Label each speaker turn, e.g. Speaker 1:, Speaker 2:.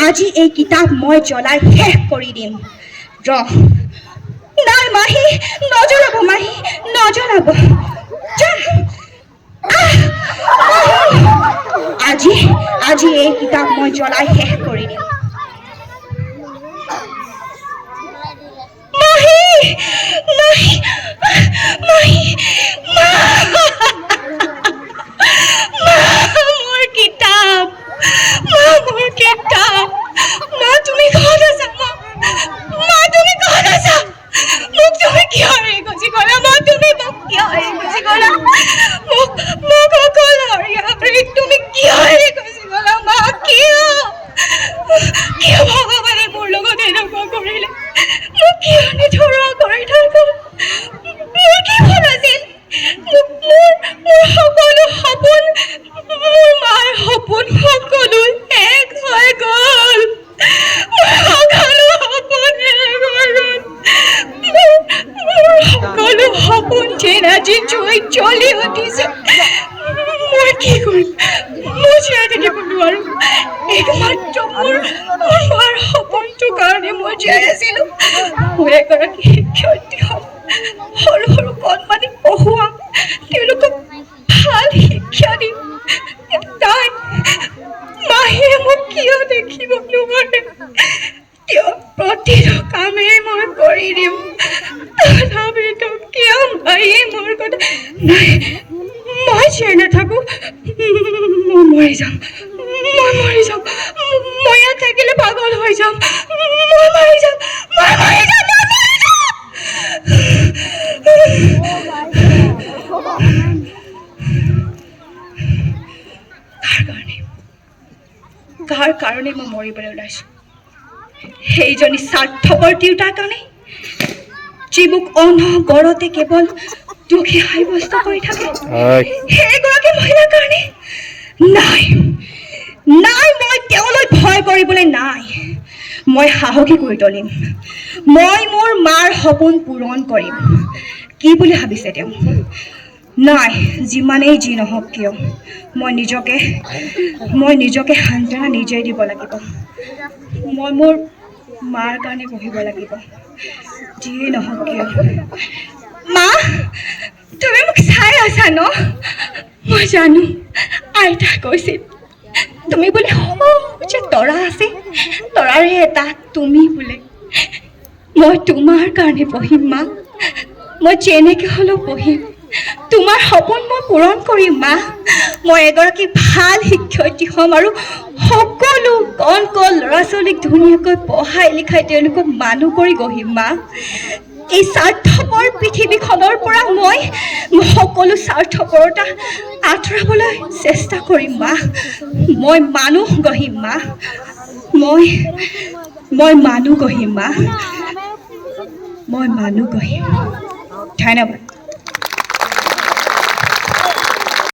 Speaker 1: আজি এই কিতাপ মই জ্বলাই শেষ কৰি দিম ৰ নাই মাহী নজ্বলাব মাহী নজ্বলাব আজি আজি এই কিতাপ মই জ্বলাই শেষ কৰি দিম মাহী নাই মাহী মোৰ কিতাপ মোৰ কিতাপ মা তুমি ক'ত আছা মা তুমি ক'ত আছা মোক তুমি কিয় এৰি গুচি গ'লা মা তুমি মোক কিয় এৰি গুচি গ'লা মোক অকলশৰীয়া কৰি তুমি কিয় এৰি গুচি গ'লা মা কিয় ভগৱানে মোৰ লগত এনেকুৱা কৰিলে মোক কিয় নিথৰুৱা কৰি থৈ গ'ল মোৰ কি ভুল আছিল মোৰ সকলো সপোন মোৰ মাৰ সপোন সকলো শেষ হৈ গ'ল সকলো সপোন শেষ হৈ গ'ল মোৰ সকলো সপোন যেন আজি জুইত জ্বলি উঠিছে মই কি কৰিম মই জীয়াই থাকিব নোৱাৰো একমাত্ৰ মোৰ মাৰ সপোনটোৰ কাৰণে মই জীয়াই আছিলো মই এগৰাকী শিক্ষয়িত্ৰী হ'ম সৰু সৰু কণমানি পঢ়ুৱাম তেওঁলোকক ভাল শিক্ষা দিম তাই মাহীয়ে মোক কিয় দেখিব নোৱাৰে কিয় প্ৰতিটো কামেই মই কৰি দিম তথাপিতো কিয় মাহীয়ে মোৰ কথা নাই মই জীয়াই নাথাকো মই মৰি যাম মই ইয়াত থাকিলে পাগল হৈ যাম মই মৰি যাম কাৰ কাৰণে মই মৰিবলৈ ওলাইছো সেইজনী স্বাৰ্থপৰ তিৰোতাৰ কাৰণে যি মোক অনবৰতে কেৱল দুখী সাব্যস্ত কৰি থাকে সেইগৰাকী মহিলাৰ কাৰণে নাই মই তেওঁলৈ ভয় কৰিবলৈ নাই মই সাহসী কৰি তুলিম মই মোৰ মাৰ সপোন পূৰণ কৰিম কি বুলি ভাবিছে তেওঁ নাই যিমানেই যি নহওক কিয় মই নিজকে সান্তনা নিজেই দিব লাগিব মই মোৰ মাৰ কাৰণে পঢ়িব লাগিব যিয়েই নহওক কিয় মা তুমি মোক চাই আছা ন মই জানো আইতা কৈছিল তুমি বোলে যে তৰা আছে তৰাৰে এটা তুমি বোলে মই তোমাৰ কাৰণে পঢ়িম মা মই যেনেকৈ হ'লেও পঢ়িম তোমাৰ সপোন মই পূৰণ কৰিম মা মই এগৰাকী ভাল শিক্ষয়িত্ৰী হ'ম আৰু সকলো কণ ল'ৰা ছোৱালীক ধুনীয়াকৈ পঢ়াই লিখাই তেওঁলোকক মানুহ কৰি গঢ়িম মা এই স্বাৰ্থপৰ পৃথিৱীখনৰ পৰা মই সকলো স্বাৰ্থপৰতা আঁতৰাবলৈ চেষ্টা কৰিম মা মই মানুহ গঢ়িম মা মই মানুহ গঢ়িম মা মই মানুহ গঢ়িম ধন্যবাদ